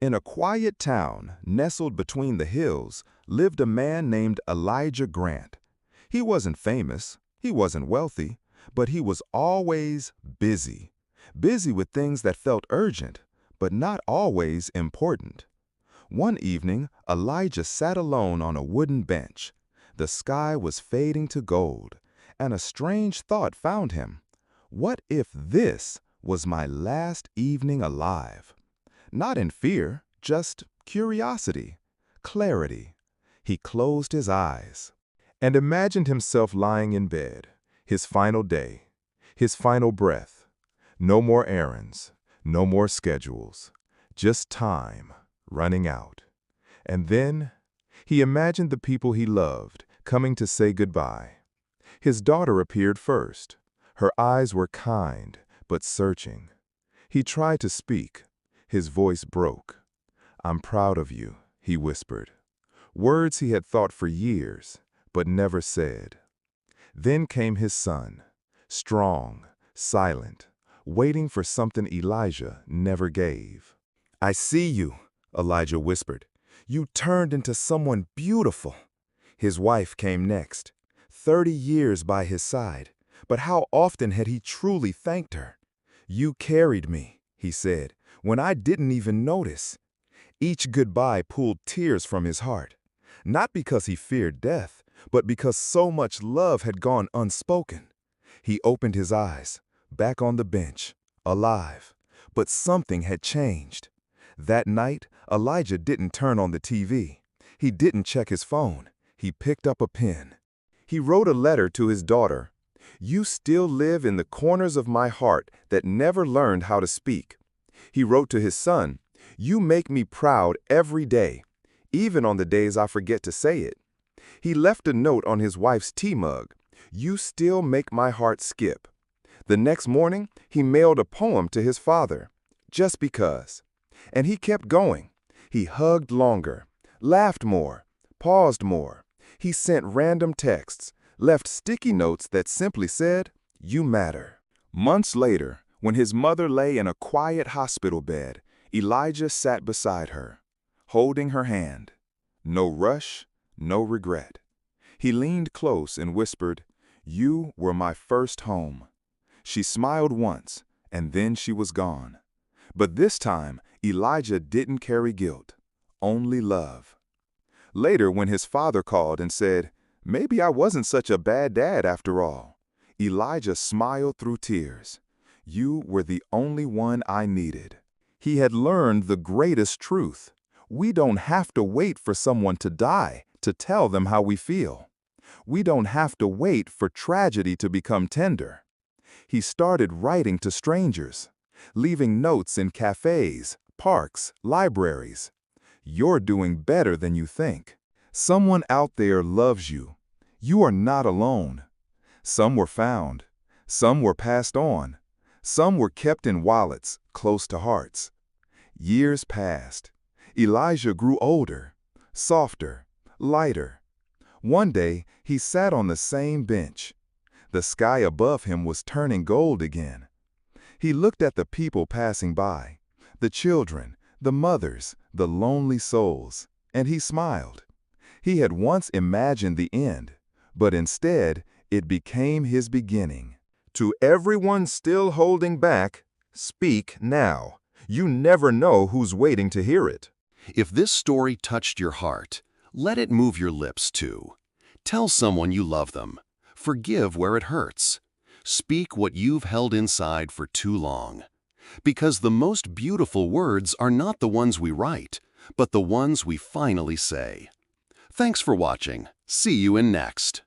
In a quiet town nestled between the hills lived a man named Elijah Grant. He wasn't famous, he wasn't wealthy, but he was always busy. Busy with things that felt urgent, but not always important. One evening, Elijah sat alone on a wooden bench. The sky was fading to gold, and a strange thought found him. What if this was my last evening alive? Not in fear, just curiosity, clarity. He closed his eyes and imagined himself lying in bed, his final day, his final breath. No more errands, no more schedules, just time running out. And then he imagined the people he loved coming to say goodbye. His daughter appeared first. Her eyes were kind, but searching. He tried to speak. His voice broke. "I'm proud of you," he whispered. Words he had thought for years, but never said. Then came his son, strong, silent, waiting for something Elijah never gave. "I see you," Elijah whispered. "You turned into someone beautiful." His wife came next, 30 years by his side, but how often had he truly thanked her? "You carried me," he said, "when I didn't even notice." Each goodbye pulled tears from his heart, not because he feared death, but because so much love had gone unspoken. He opened his eyes, back on the bench, alive, but something had changed. That night, Elijah didn't turn on the TV. He didn't check his phone. He picked up a pen. He wrote a letter to his daughter. "You still live in the corners of my heart that never learned how to speak." He wrote to his son, "You make me proud every day, even on the days I forget to say it." He left a note on his wife's tea mug. "You still make my heart skip." The next morning, he mailed a poem to his father, just because. And he kept going. He hugged longer, laughed more, paused more. He sent random texts, left sticky notes that simply said, "You matter." Months later, when his mother lay in a quiet hospital bed, Elijah sat beside her, holding her hand. No rush, no regret. He leaned close and whispered, "You were my first home." She smiled once, and then she was gone. But this time, Elijah didn't carry guilt, only love. Later, when his father called and said, "Maybe I wasn't such a bad dad after all," Elijah smiled through tears. "You were the only one I needed." He had learned the greatest truth. We don't have to wait for someone to die to tell them how we feel. We don't have to wait for tragedy to become tender. He started writing to strangers, leaving notes in cafes, parks, libraries. You're doing better than you think. Someone out there loves you. You are not alone. Some were found. Some were passed on. Some were kept in wallets close to hearts. Years passed. Elijah grew older, softer, lighter. One day, he sat on the same bench. The sky above him was turning gold again. He looked at the people passing by, the children, the mothers, the lonely souls, and he smiled. He had once imagined the end, but instead, it became his beginning. To everyone still holding back, speak now. You never know who's waiting to hear it. If this story touched your heart, let it move your lips too. Tell someone you love them. Forgive where it hurts. Speak what you've held inside for too long. Because the most beautiful words are not the ones we write, but the ones we finally say. Thanks for watching. See you in next.